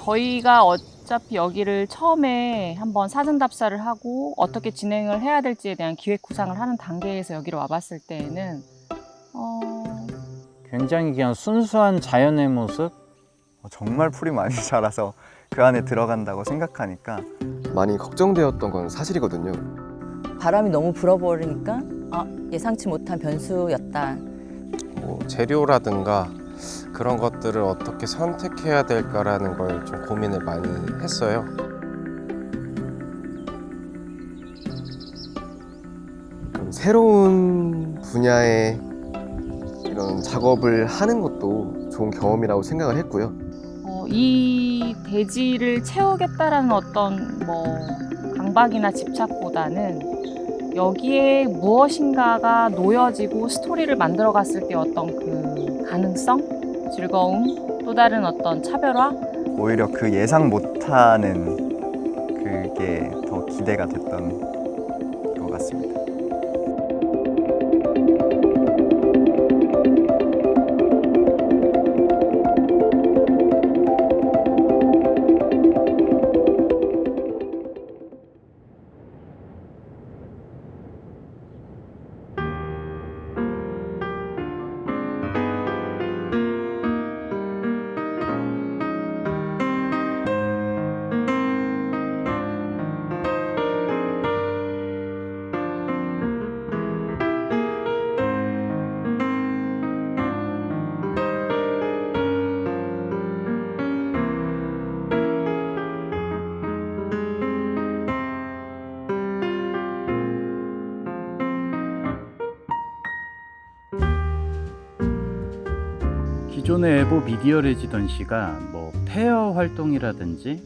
저희가 어차피 여기를 처음에 한번 사전 답사를 하고 어떻게 진행을 해야 될지에 대한 기획 구상을 하는 단계에서 여기로 와봤을 때에는 굉장히 그냥 순수한 자연의 모습? 정말 풀이 많이 자라서 그 안에 들어간다고 생각하니까 많이 걱정되었던 건 사실이거든요. 바람이 너무 불어버리니까 예상치 못한 변수였다. 뭐 재료라든가 그런 것들을 어떻게 선택해야 될까라는 걸 좀 고민을 많이 했어요. 새로운 분야의 이런 작업을 하는 것도 좋은 경험이라고 생각을 했고요. 이 대지를 채우겠다라는 어떤 강박이나 집착보다는 여기에 무엇인가가 놓여지고 스토리를 만들어 갔을 때 어떤 그 가능성, 즐거움, 또 다른 어떤 차별화. 오히려 그 예상 못하는 그게 더 기대가 됐던 것 같습니다. 기존의 에보 미디어 레지던시가 페어 활동이라든지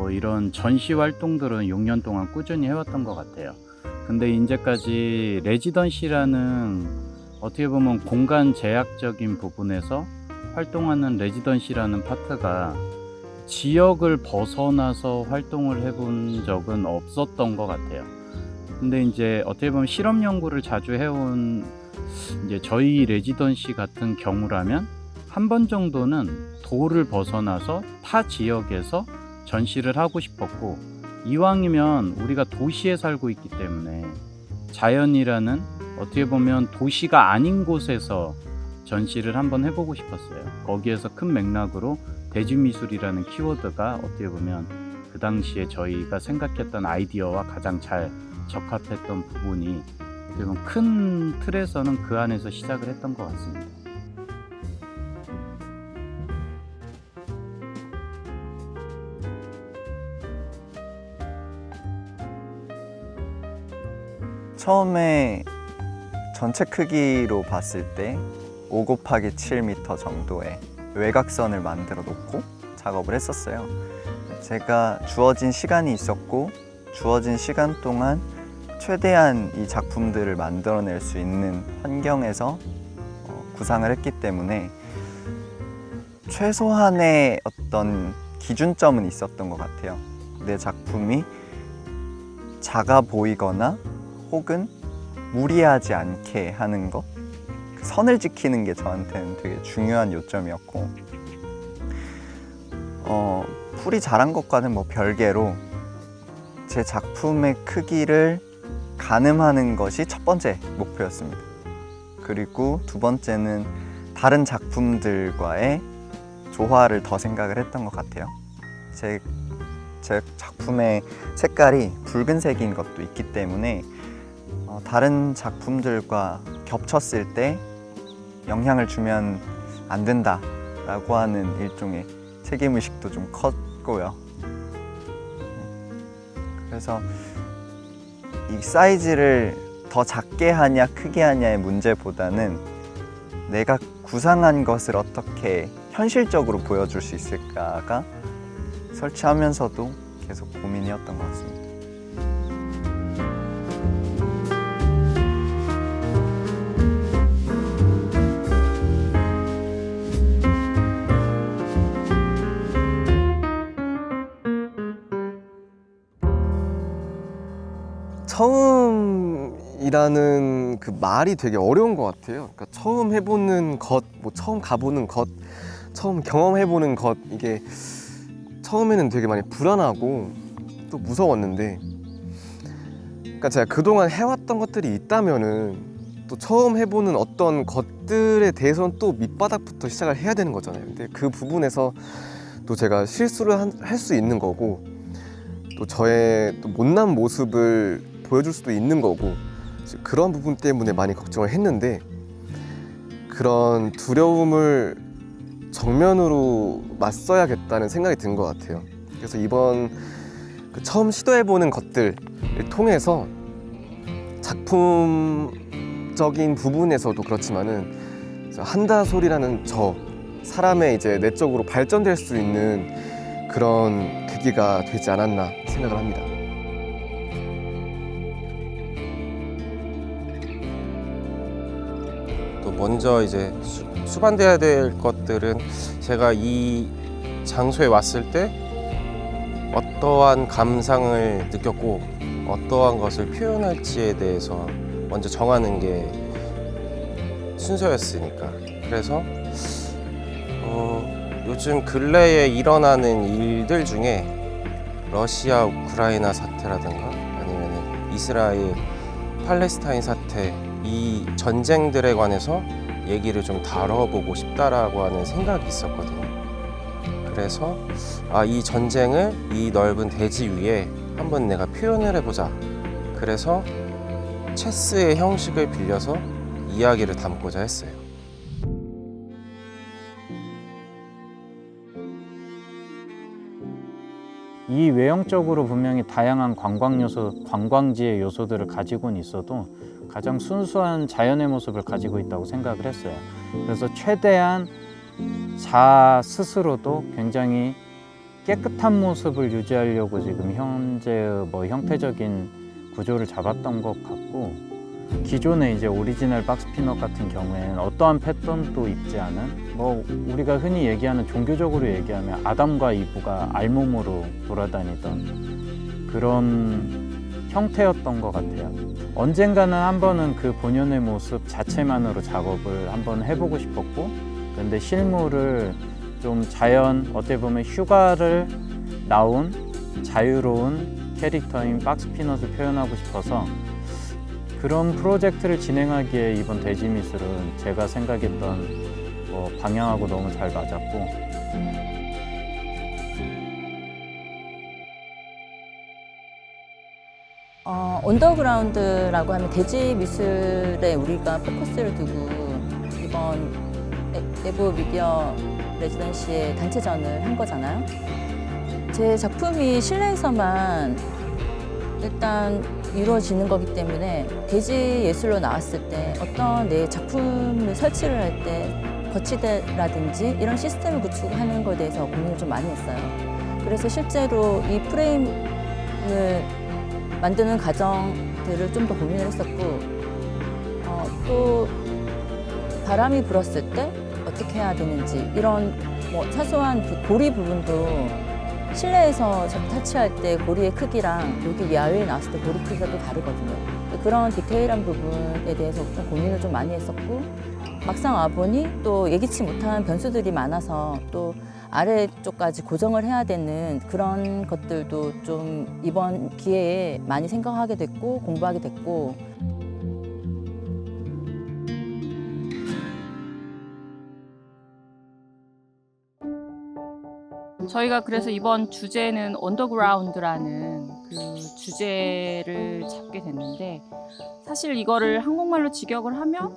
이런 전시 활동들은 6년 동안 꾸준히 해왔던 것 같아요. 근데 이제까지 레지던시라는 어떻게 보면 공간 제약적인 부분에서 활동하는 레지던시라는 파트가 지역을 벗어나서 활동을 해본 적은 없었던 것 같아요. 근데 이제 어떻게 보면 실험 연구를 자주 해온 이제 저희 레지던시 같은 경우라면 한 번 정도는 도를 벗어나서 타 지역에서 전시를 하고 싶었고, 이왕이면 우리가 도시에 살고 있기 때문에 자연이라는 어떻게 보면 도시가 아닌 곳에서 전시를 한번 해보고 싶었어요. 거기에서 큰 맥락으로 대지미술이라는 키워드가 어떻게 보면 그 당시에 저희가 생각했던 아이디어와 가장 잘 적합했던 부분이 어떻게 보면 큰 틀에서는 그 안에서 시작을 했던 것 같습니다. 처음에 전체 크기로 봤을 때 5 곱하기 7m 정도의 외곽선을 만들어 놓고 작업을 했었어요. 제가 주어진 시간이 있었고 주어진 시간 동안 최대한 이 작품들을 만들어낼 수 있는 환경에서 구상을 했기 때문에 최소한의 어떤 기준점은 있었던 것 같아요. 내 작품이 작아 보이거나 혹은 무리하지 않게 하는 것, 그 선을 지키는 게 저한테는 되게 중요한 요점이었고, 풀이 자란 것과는 별개로 제 작품의 크기를 가늠하는 것이 첫 번째 목표였습니다. 그리고 두 번째는 다른 작품들과의 조화를 더 생각을 했던 것 같아요. 제 작품의 색깔이 붉은색인 것도 있기 때문에 다른 작품들과 겹쳤을 때 영향을 주면 안 된다라고 하는 일종의 책임의식도 좀 컸고요. 그래서 이 사이즈를 더 작게 하냐 크게 하냐의 문제보다는 내가 구상한 것을 어떻게 현실적으로 보여줄 수 있을까가 설치하면서도 계속 고민이었던 것 같습니다. 처음이라는 그 말이 되게 어려운 것 같아요. 그러니까 처음 해보는 것, 처음 가보는 것, 처음 경험해보는 것, 이게 처음에는 되게 많이 불안하고 또 무서웠는데, 그러니까 제가 그동안 해왔던 것들이 있다면은 또 처음 해보는 어떤 것들에 대해서는 또 밑바닥부터 시작을 해야 되는 거잖아요. 근데 그 부분에서 또 제가 실수를 할 수 있는 거고, 또 저의 또 못난 모습을 보여줄 수도 있는 거고, 그런 부분 때문에 많이 걱정을 했는데, 그런 두려움을 정면으로 맞서야겠다는 생각이 든 것 같아요. 그래서 이번 처음 시도해보는 것들을 통해서 작품적인 부분에서도 그렇지만은 한다솔이라는 저 사람의 이제 내적으로 발전될 수 있는 그런 계기가 되지 않았나 생각을 합니다. 또 먼저 이제 수반돼야 될 것들은 제가 이 장소에 왔을 때 어떠한 감상을 느꼈고 어떠한 것을 표현할지에 대해서 먼저 정하는 게 순서였으니까. 그래서 요즘 근래에 일어나는 일들 중에 러시아 우크라이나 사태라든가 아니면 이스라엘 팔레스타인 사태, 이 전쟁들에 관해서 얘기를 좀 다뤄보고 싶다라고 하는 생각이 있었거든요. 그래서 이 전쟁을 이 넓은 대지 위에 한번 내가 표현을 해보자. 그래서 체스의 형식을 빌려서 이야기를 담고자 했어요. 이 외형적으로 분명히 다양한 관광지의 요소들을 가지고는 있어도 가장 순수한 자연의 모습을 가지고 있다고 생각을 했어요. 그래서 최대한 자 스스로도 굉장히 깨끗한 모습을 유지하려고 지금 현재의 형태적인 구조를 잡았던 것 같고, 기존의 이제 오리지널 박스 피넛 같은 경우에는 어떠한 패턴도 입지 않은, 우리가 흔히 얘기하는, 종교적으로 얘기하면 아담과 이브가 알몸으로 돌아다니던 그런 형태였던 것 같아요. 언젠가는 한 번은 그 본연의 모습 자체만으로 작업을 한번 해보고 싶었고, 근데 실물을 좀 어떻게 보면 휴가를 나온 자유로운 캐릭터인 박스 피넛을 표현하고 싶어서 그런 프로젝트를 진행하기에 이번 대지미술은 제가 생각했던 방향하고 너무 잘 맞았고, 언더그라운드라고 하면 대지 미술에 우리가 포커스를 두고 이번 내부 미디어 레지던시에 단체전을 한 거잖아요. 제 작품이 실내에서만 일단 이루어지는 거기 때문에 대지 예술로 나왔을 때 어떤 내 작품을 설치를 할 때 거치대라든지 이런 시스템을 구축하는 것에 대해서 고민을 좀 많이 했어요. 그래서 실제로 이 프레임을 만드는 과정들을 좀 더 고민을 했었고, 또 바람이 불었을 때 어떻게 해야 되는지 이런 사소한 그 고리 부분도 실내에서 설치할 때 고리의 크기랑 여기 야외에 나왔을 때 고리 크기가 또 다르거든요. 그런 디테일한 부분에 대해서 좀 고민을 좀 많이 했었고, 막상 와보니 또 예기치 못한 변수들이 많아서 또 아래쪽까지 고정을 해야 되는 그런 것들도 좀 이번 기회에 많이 생각하게 됐고 공부하게 됐고, 저희가 그래서 이번 주제는 언더그라운드라는 그 주제를 잡게 됐는데, 사실 이거를 한국말로 직역을 하면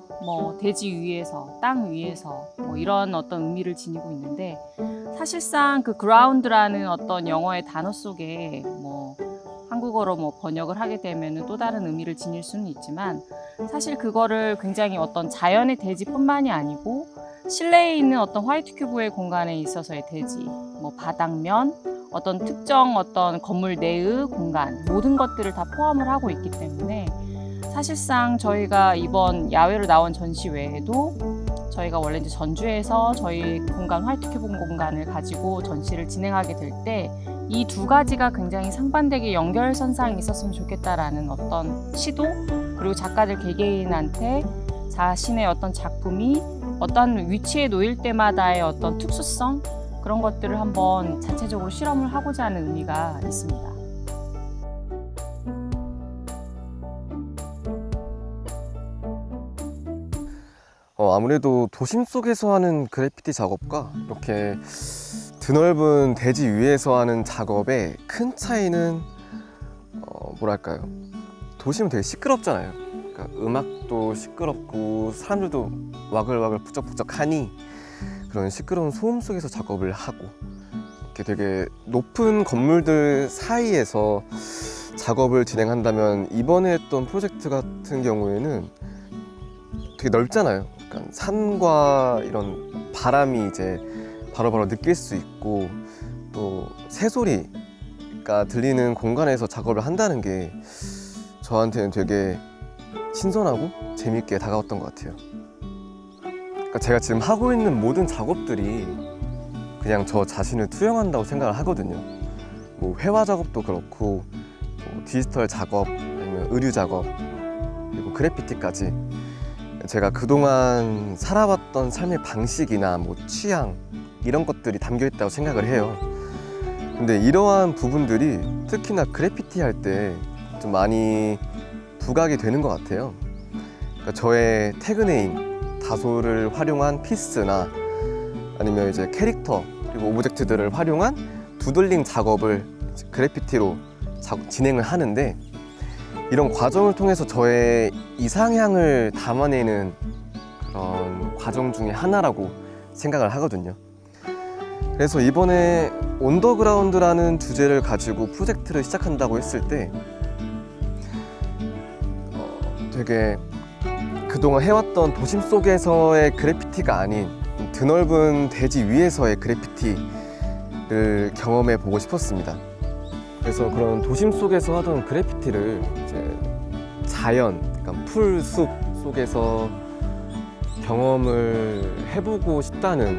대지 위에서, 땅 위에서 이런 어떤 의미를 지니고 있는데, 사실상 그 그라운드라는 어떤 영어의 단어 속에 한국어로 번역을 하게 되면 또 다른 의미를 지닐 수는 있지만, 사실 그거를 굉장히 어떤 자연의 대지뿐만이 아니고 실내에 있는 어떤 화이트 큐브의 공간에 있어서의 대지, 바닥면, 어떤 특정 어떤 건물 내의 공간, 모든 것들을 다 포함을 하고 있기 때문에, 사실상 저희가 이번 야외로 나온 전시 외에도 저희가 원래 이제 전주에서 저희 공간, 화이트 큐브 공간을 가지고 전시를 진행하게 될 때 이 두 가지가 굉장히 상반되게 연결선상이 있었으면 좋겠다라는 어떤 시도, 그리고 작가들 개개인한테 자신의 어떤 작품이 어떤 위치에 놓일 때마다의 어떤 특수성, 그런 것들을 한번 자체적으로 실험을 하고자 하는 의미가 있습니다. 아무래도 도심 속에서 하는 그래피티 작업과 이렇게 드넓은 대지 위에서 하는 작업의 큰 차이는 뭐랄까요? 도심은 되게 시끄럽잖아요. 그러니까 음악도 시끄럽고 사람들도 와글와글 북적북적하니 그런 시끄러운 소음 속에서 작업을 하고 이렇게 되게 높은 건물들 사이에서 작업을 진행한다면 이번에 했던 프로젝트 같은 경우에는 되게 넓잖아요. 그러니까 산과 이런 바람이 이제 바로바로 느낄 수 있고 또 새소리가 들리는 공간에서 작업을 한다는 게 저한테는 되게 신선하고 재밌게 다가왔던 것 같아요. 그러니까 제가 지금 하고 있는 모든 작업들이 그냥 저 자신을 투영한다고 생각을 하거든요. 뭐 회화 작업도 그렇고 뭐 디지털 작업 아니면 의류 작업 그리고 그래피티까지 제가 그동안 살아왔던 삶의 방식이나 뭐 취향 이런 것들이 담겨 있다고 생각을 해요. 근데 이러한 부분들이 특히나 그래피티 할 때 좀 많이 부각이 되는 것 같아요. 그러니까 저의 태그네임 다소를 활용한 피스나 아니면 이제 캐릭터 그리고 오브젝트들을 활용한 두들링 작업을 그래피티로 진행을 하는데 이런 과정을 통해서 저의 이상향을 담아내는 그런 과정 중에 하나라고 생각을 하거든요. 그래서 이번에 언더그라운드라는 주제를 가지고 프로젝트를 시작한다고 했을 때 되게 그동안 해왔던 도심 속에서의 그래피티가 아닌 드넓은 대지 위에서의 그래피티를 경험해 보고 싶었습니다. 그래서 그런 도심 속에서 하던 그래피티를 이제 자연, 그러니까 풀, 숲 속에서 경험을 해보고 싶다는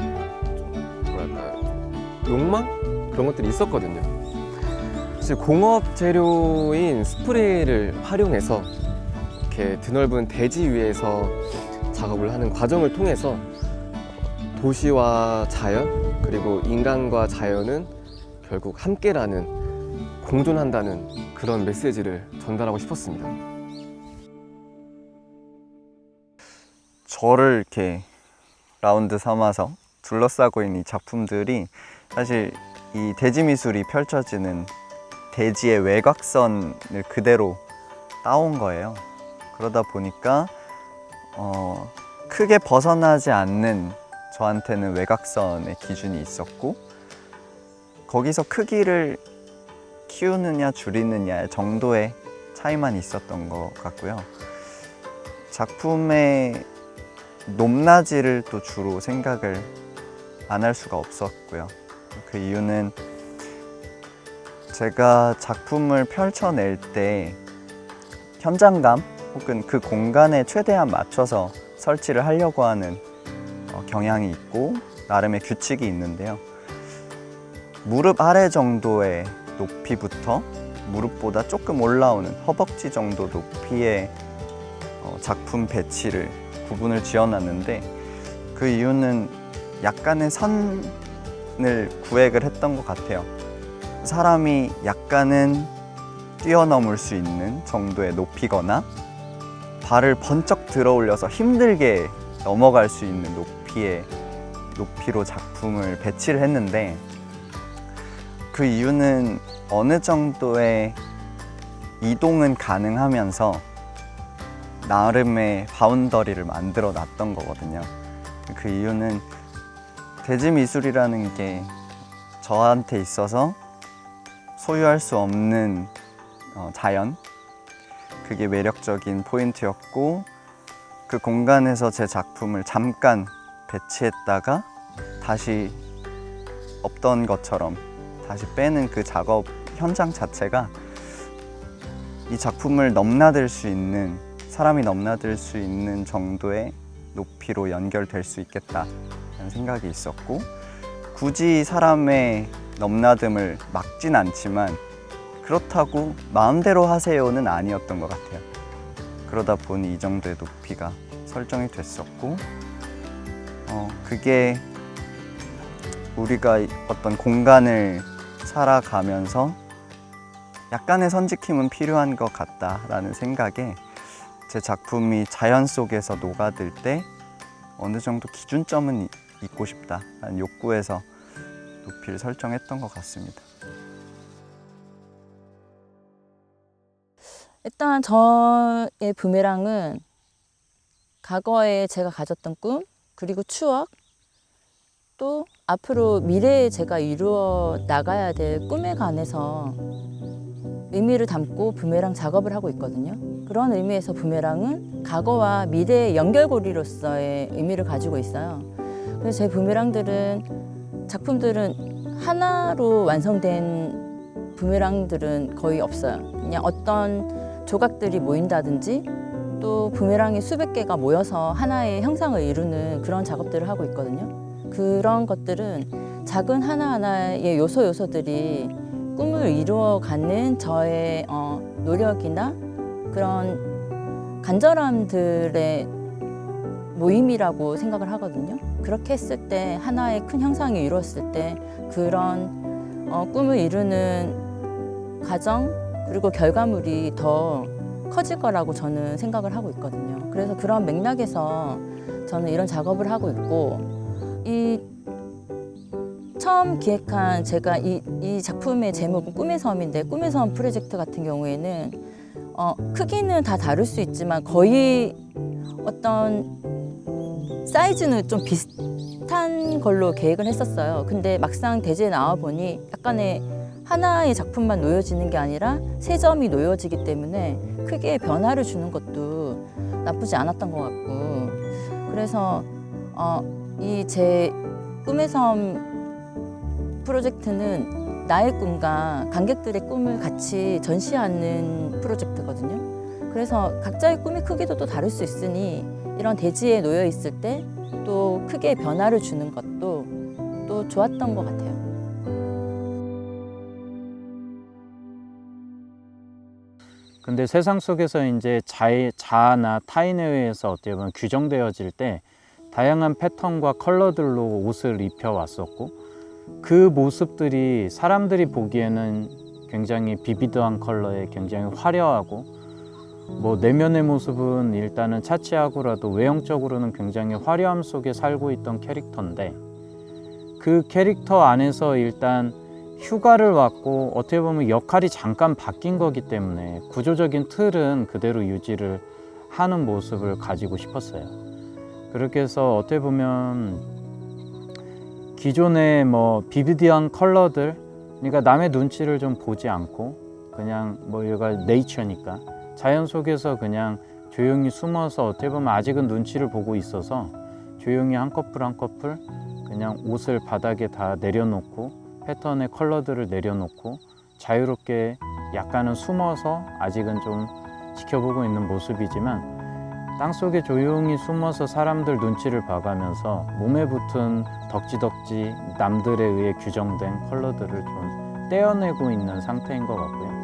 뭐랄까요, 욕망? 그런 것들이 있었거든요. 사실 공업 재료인 스프레이를 활용해서 이렇게 드넓은 대지 위에서 작업을 하는 과정을 통해서 도시와 자연 그리고 인간과 자연은 결국 함께라는 공존한다는 그런 메시지를 전달하고 싶었습니다. 저를 이렇게 라운드 삼아서 둘러싸고 있는 이 작품들이 사실 이 대지 미술이 펼쳐지는 대지의 외곽선을 그대로 따온 거예요. 그러다 보니까 크게 벗어나지 않는 저한테는 외곽선의 기준이 있었고 거기서 크기를 키우느냐 줄이느냐 정도의 차이만 있었던 것 같고요. 작품의 높낮이를 또 주로 생각을 안 할 수가 없었고요. 그 이유는 제가 작품을 펼쳐낼 때 현장감 혹은 그 공간에 최대한 맞춰서 설치를 하려고 하는 경향이 있고 나름의 규칙이 있는데요. 무릎 아래 정도의 높이부터 무릎보다 조금 올라오는 허벅지 정도 높이의 작품 배치를 구분을 지어놨는데 그 이유는 약간의 선을 구획을 했던 것 같아요. 사람이 약간은 뛰어넘을 수 있는 정도의 높이거나 발을 번쩍 들어 올려서 힘들게 넘어갈 수 있는 높이로 작품을 배치를 했는데 그 이유는 어느 정도의 이동은 가능하면서 나름의 바운더리를 만들어 놨던 거거든요. 그 이유는 대지 미술이라는 게 저한테 있어서 소유할 수 없는 자연, 그게 매력적인 포인트였고 그 공간에서 제 작품을 잠깐 배치했다가 다시 없던 것처럼 다시 빼는 그 작업 현장 자체가 이 작품을 넘나들 수 있는, 사람이 넘나들 수 있는 정도의 높이로 연결될 수 있겠다는 생각이 있었고 굳이 사람의 넘나듦을 막진 않지만 그렇다고 마음대로 하세요는 아니었던 것 같아요. 그러다 보니 이 정도의 높이가 설정이 됐었고 그게 우리가 어떤 공간을 살아가면서 약간의 선지킴은 필요한 것 같다라는 생각에 제 작품이 자연 속에서 녹아들 때 어느 정도 기준점은 있고 싶다라는 욕구에서 높이를 설정했던 것 같습니다. 일단 저의 부메랑은 과거에 제가 가졌던 꿈, 그리고 추억, 또 앞으로 미래에 제가 이루어 나가야 될 꿈에 관해서 의미를 담고 부메랑 작업을 하고 있거든요. 그런 의미에서 부메랑은 과거와 미래의 연결고리로서의 의미를 가지고 있어요. 그래서 제 부메랑들은, 작품들은 하나로 완성된 부메랑들은 거의 없어요. 그냥 어떤 조각들이 모인다든지 또 부메랑이 수백 개가 모여서 하나의 형상을 이루는 그런 작업들을 하고 있거든요. 그런 것들은 작은 하나하나의 요소들이 꿈을 이루어가는 저의 노력이나 그런 간절함들의 모임이라고 생각을 하거든요. 그렇게 했을 때 하나의 큰 형상이 이루어졌을 때 그런 꿈을 이루는 과정 그리고 결과물이 더 커질 거라고 저는 생각을 하고 있거든요. 그래서 그런 맥락에서 저는 이런 작업을 하고 있고, 이 처음 기획한 제가 이 작품의 제목은 꿈의 섬인데, 꿈의 섬 프로젝트 같은 경우에는 크기는 다 다를 수 있지만 거의 어떤 사이즈는 좀 비슷한 걸로 계획을 했었어요. 근데 막상 대지에 나와 보니 약간의 하나의 작품만 놓여지는 게 아니라 세 점이 놓여지기 때문에 크기의 변화를 주는 것도 나쁘지 않았던 것 같고, 그래서 이 제 꿈의 섬 프로젝트는 나의 꿈과 관객들의 꿈을 같이 전시하는 프로젝트거든요. 그래서 각자의 꿈의 크기도 또 다를 수 있으니 이런 대지에 놓여 있을 때 또 크게 변화를 주는 것도 또 좋았던 것 같아요. 근데 세상 속에서 이제 자아나 타인에 의해서 어떻게 보면 규정되어질 때 다양한 패턴과 컬러들로 옷을 입혀왔었고, 그 모습들이 사람들이 보기에는 굉장히 비비드한 컬러에 굉장히 화려하고, 뭐 내면의 모습은 일단은 차치하고라도 외형적으로는 굉장히 화려함 속에 살고 있던 캐릭터인데, 그 캐릭터 안에서 일단 휴가를 왔고 어떻게 보면 역할이 잠깐 바뀐 거기 때문에 구조적인 틀은 그대로 유지를 하는 모습을 가지고 싶었어요. 그렇게 해서 어떻게 보면 기존의 뭐 비비드한 컬러들, 그러니까 남의 눈치를 좀 보지 않고 그냥 뭐 얘가 네이처니까 자연 속에서 그냥 조용히 숨어서 어떻게 보면 아직은 눈치를 보고 있어서 조용히 한 커플 한 커플 그냥 옷을 바닥에 다 내려놓고 패턴의 컬러들을 내려놓고 자유롭게 약간은 숨어서 아직은 좀 지켜보고 있는 모습이지만, 땅속에 조용히 숨어서 사람들 눈치를 봐가면서 몸에 붙은 덕지덕지 남들에 의해 규정된 컬러들을 좀 떼어내고 있는 상태인 것 같고요.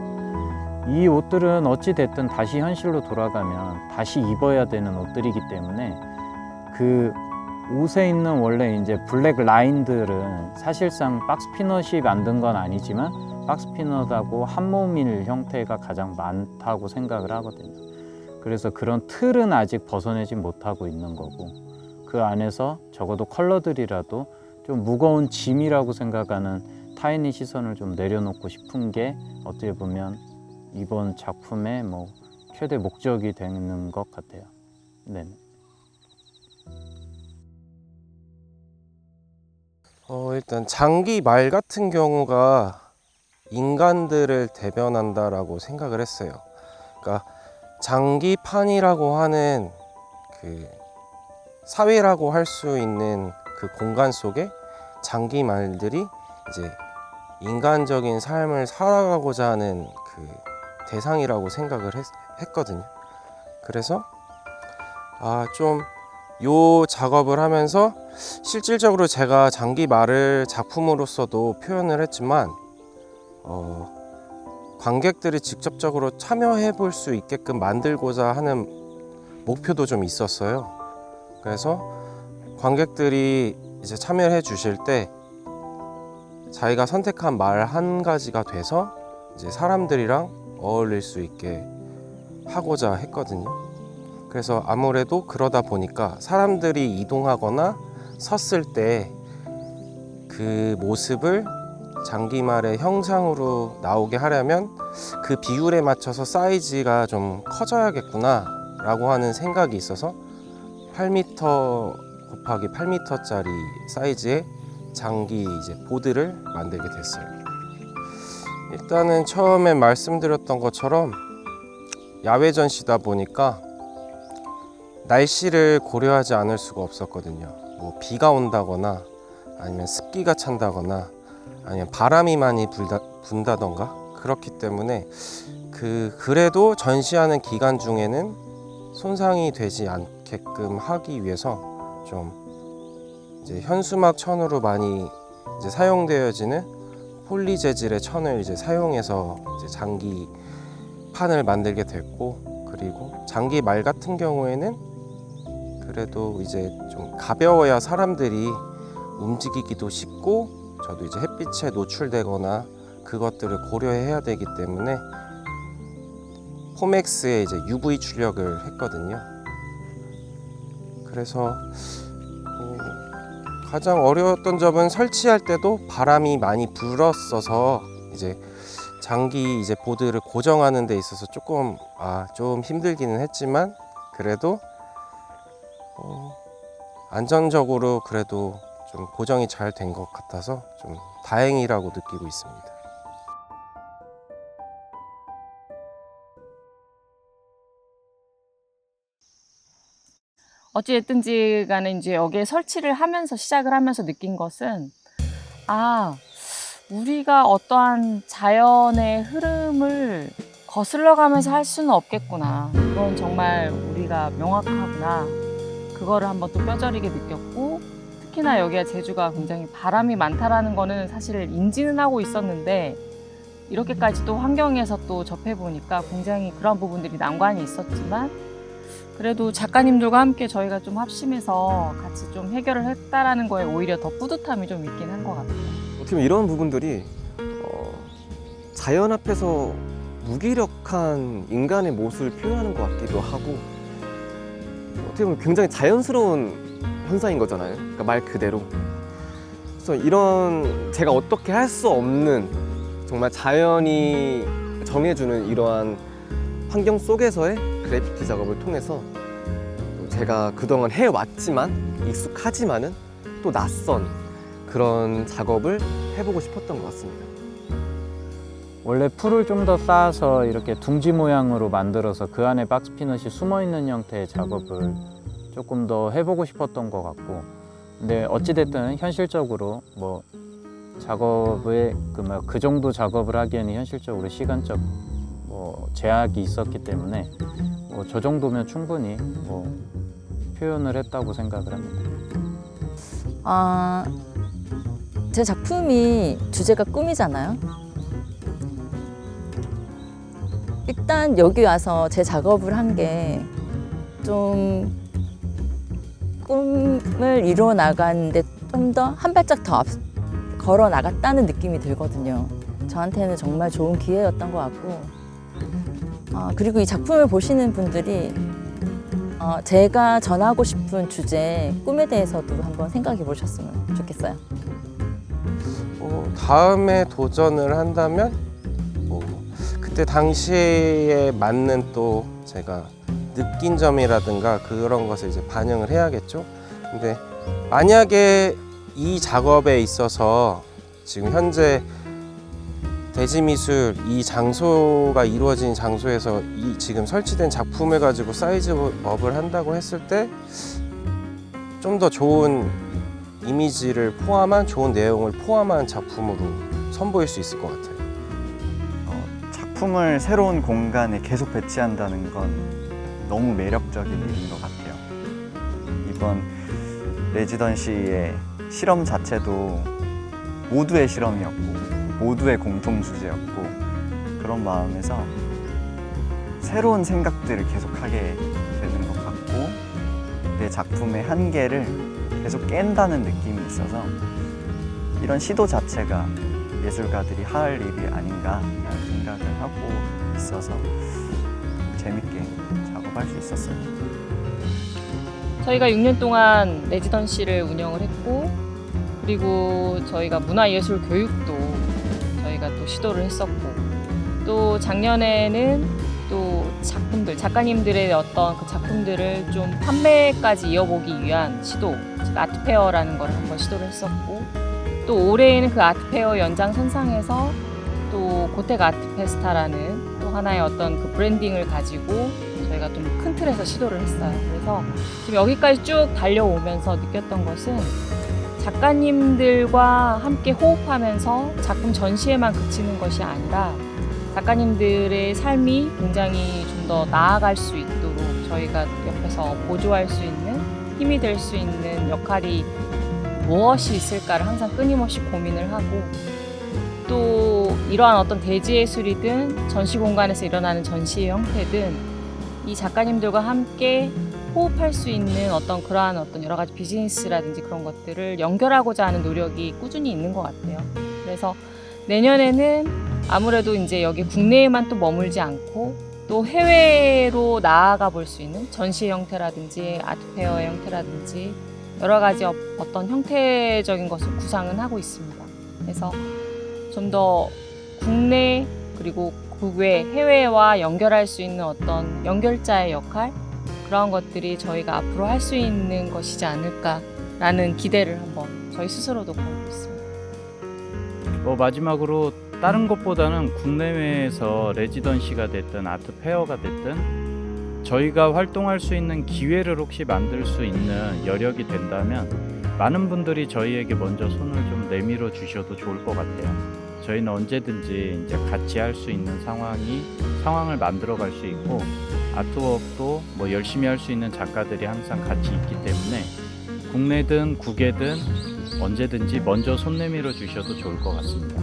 이 옷들은 어찌 됐든 다시 현실로 돌아가면 다시 입어야 되는 옷들이기 때문에 그 옷에 있는 원래 이제 블랙 라인들은 사실상 박스피넛이 만든 건 아니지만 박스피넛하고 한몸일 형태가 가장 많다고 생각을 하거든요. 그래서 그런 틀은 아직 벗어내지 못하고 있는 거고, 그 안에서 적어도 컬러들이라도 좀 무거운 짐이라고 생각하는 타인의 시선을 좀 내려놓고 싶은 게 어떻게 보면 이번 작품의 뭐 최대 목적이 되는 것 같아요. 네. 일단 장기 말 같은 경우가 인간들을 대변한다라고 생각을 했어요. 그러니까 장기판이라고 하는 그 사회라고 할 수 있는 그 공간 속에 장기 말들이 이제 인간적인 삶을 살아가고자 하는 그 대상이라고 생각을 했거든요. 그래서 좀 요 작업을 하면서 실질적으로 제가 장기 말을 작품으로서도 표현을 했지만 관객들이 직접적으로 참여해 볼 수 있게끔 만들고자 하는 목표도 좀 있었어요. 그래서 관객들이 이제 참여해 주실 때 자기가 선택한 말 한 가지가 돼서 이제 사람들이랑 어울릴 수 있게 하고자 했거든요. 그래서 아무래도 그러다 보니까 사람들이 이동하거나 섰을 때 그 모습을 장기말의 형상으로 나오게 하려면 그 비율에 맞춰서 사이즈가 좀 커져야겠구나 라고 하는 생각이 있어서 8m 곱하기 8m짜리 사이즈의 장기 이제 보드를 만들게 됐어요. 일단은 처음에 말씀드렸던 것처럼 야외 전시다 보니까 날씨를 고려하지 않을 수가 없었거든요. 뭐 비가 온다거나 아니면 습기가 찬다거나 아니면 바람이 많이 분다던가 그렇기 때문에 그래도 전시하는 기간 중에는 손상이 되지 않게끔 하기 위해서 좀 이제 현수막 천으로 많이 이제 사용되어지는 폴리 재질의 천을 이제 사용해서 이제 장기 판을 만들게 됐고, 그리고 장기 말 같은 경우에는 그래도 이제 좀 가벼워야 사람들이 움직이기도 쉽고 저도 이제 햇빛에 노출되거나 그것들을 고려해야 되기 때문에 포맥스에 이제 UV 출력을 했거든요. 그래서 가장 어려웠던 점은 설치할 때도 바람이 많이 불었어서 이제 장기 이제 보드를 고정하는 데 있어서 조금 좀 힘들기는 했지만 그래도 안전적으로 그래도 좀 고정이 잘 된 것 같아서 좀 다행이라고 느끼고 있습니다. 어찌됐든지 간에 이제 여기에 설치를 하면서 시작을 하면서 느낀 것은 우리가 어떠한 자연의 흐름을 거슬러 가면서 할 수는 없겠구나. 그건 정말 우리가 명확하구나. 그거를 한번 또 뼈저리게 느꼈고, 특히나 여기가 제주가 굉장히 바람이 많다라는 거는 사실 인지는 하고 있었는데 이렇게까지 또 환경에서 또 접해보니까 굉장히 그런 부분들이 난관이 있었지만 그래도 작가님들과 함께 저희가 좀 합심해서 같이 좀 해결을 했다라는 거에 오히려 더 뿌듯함이 좀 있긴 한 것 같아요. 어떻게 보면 이런 부분들이 자연 앞에서 무기력한 인간의 모습을 표현하는 것 같기도 하고, 어떻게 보면 굉장히 자연스러운 현상인 거잖아요. 그러니까 말 그대로. 그래서 이런 제가 어떻게 할 수 없는 정말 자연이 정해주는 이러한 환경 속에서의 그래피티 작업을 통해서 제가 그동안 해왔지만 익숙하지만은 또 낯선 그런 작업을 해보고 싶었던 것 같습니다. 원래 풀을 좀 더 쌓아서 이렇게 둥지 모양으로 만들어서 그 안에 박스 피넛이 숨어있는 형태의 작업을 조금 더 해보고 싶었던 것 같고, 근데 어찌됐든 현실적으로 뭐 작업에 그 정도 작업을 하기에는 현실적으로 시간적 제약이 있었기 때문에 저 정도면 충분히 표현을 했다고 생각을 합니다. 제 작품이 주제가 꿈이잖아요. 일단 여기 와서 제 작업을 한 게 좀 꿈을 이루어 나가는데 좀 더 한 발짝 더 걸어 나갔다는 느낌이 들거든요. 저한테는 정말 좋은 기회였던 것 같고, 그리고 이 작품을 보시는 분들이 제가 전하고 싶은 주제, 꿈에 대해서도 한번 생각해 보셨으면 좋겠어요. 다음에 도전을 한다면 그때 당시에 맞는 또 제가 느낀 점이라든가 그런 것을 이제 반영을 해야겠죠. 근데 만약에 이 작업에 있어서 지금 현재 대지미술 이 장소가 이루어진 장소에서 이 지금 설치된 작품을 가지고 사이즈업을 한다고 했을 때 좀 더 좋은 이미지를 포함한 좋은 내용을 포함한 작품으로 선보일 수 있을 것 같아요. 작품을 새로운 공간에 계속 배치한다는 건 너무 매력적인 일인 것 같아요. 이번 레지던시의 실험 자체도 모두의 실험이었고 모두의 공통 주제였고, 그런 마음에서 새로운 생각들을 계속하게 되는 것 같고 내 작품의 한계를 계속 깬다는 느낌이 있어서 이런 시도 자체가 예술가들이 할 일이 아닌가라는 생각을 하고 있어서 재밌게 작업할 수 있었어요. 저희가 6년 동안 레지던시를 운영을 했고, 그리고 저희가 문화예술 교육도 저희가 또 시도를 했었고, 또 작년에는 또 작가님들의 어떤 그 작품들을 좀 판매까지 이어보기 위한 시도, 즉 아트페어라는 걸 한번 시도를 했었고, 또 올해에는 그 아트페어 연장선상에서 또 고택 아트페스타라는 또 하나의 어떤 그 브랜딩을 가지고 저희가 좀 큰 틀에서 시도를 했어요. 그래서 지금 여기까지 쭉 달려오면서 느꼈던 것은 작가님들과 함께 호흡하면서 작품 전시에만 그치는 것이 아니라 작가님들의 삶이 굉장히 좀 더 나아갈 수 있도록 저희가 옆에서 보조할 수 있는, 힘이 될 수 있는 역할이 무엇이 있을까를 항상 끊임없이 고민을 하고, 또 이러한 어떤 대지예술이든 전시 공간에서 일어나는 전시의 형태든 이 작가님들과 함께 호흡할 수 있는 어떤 그러한 어떤 여러 가지 비즈니스라든지 그런 것들을 연결하고자 하는 노력이 꾸준히 있는 것 같아요. 그래서 내년에는 아무래도 이제 여기 국내에만 또 머물지 않고 또 해외로 나아가 볼 수 있는 전시 형태라든지 아트페어의 형태라든지 여러 가지 어떤 형태적인 것을 구상은 하고 있습니다. 그래서 좀 더 국내 그리고 국외, 해외와 연결할 수 있는 어떤 연결자의 역할, 그런 것들이 저희가 앞으로 할 수 있는 것이지 않을까라는 기대를 한번 저희 스스로도 갖고 있습니다. 마지막으로 다른 것보다는 국내외에서 레지던시가 됐든 아트 페어가 됐든 저희가 활동할 수 있는 기회를 혹시 만들 수 있는 여력이 된다면 많은 분들이 저희에게 먼저 손을 좀 내밀어 주셔도 좋을 것 같아요. 저희는 언제든지 이제 같이 할 수 있는 상황을 만들어 갈 수 있고, 아트웍도 열심히 할 수 있는 작가들이 항상 같이 있기 때문에 국내든 국외든 언제든지 먼저 손 내밀어 주셔도 좋을 것 같습니다.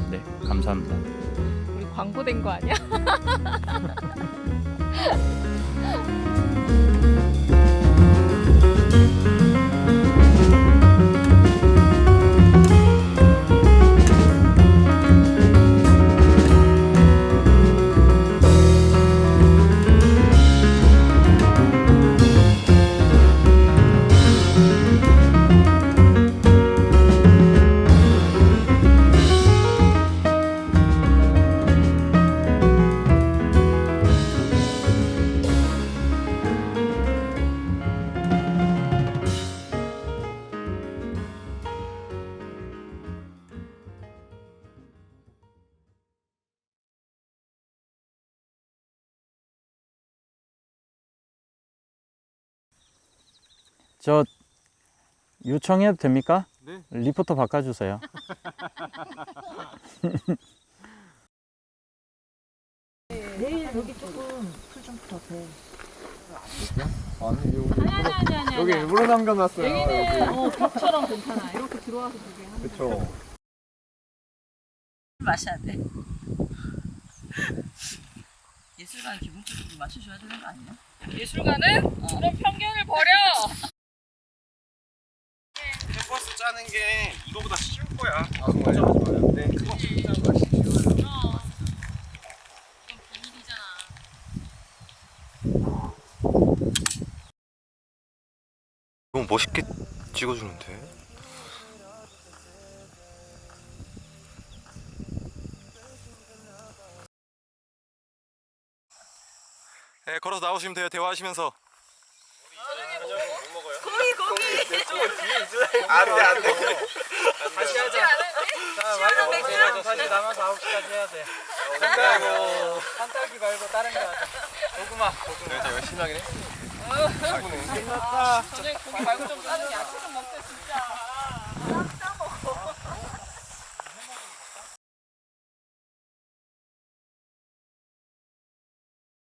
네, 감사합니다. 우리 광고된 거 아니야? 저 요청해도 됩니까? 네. 리포터 바꿔주세요. 내일 여기 조금 풀 좀 풀어도 아니 여기 일부러 남겨놨어요. 여기는 벽처럼 괜찮아. 이렇게 들어와서 보게 하는 그렇죠. 마셔야 돼. 예술가는 기본적으로 마셔줘야 되는 거 아니야? 예술가는 그런 편견을 버려. 캠퍼스 짜는 게 이거보다 쉬울 거야. 아 정말요? 네. 그거 진짜 맛있어요. 너무 멋있게 찍어주는데. 네, 걸어서 나오시면 돼요. 대화하시면서. 안 돼. 다시 하자. 자, 다시 남아서 9시까지 해야 돼. 산딸기 말고 다른 거 하자. 고구마. 네, 제가 열심히 하긴 했어요. 저녁에 고기 말고 좀 다른 야채 좀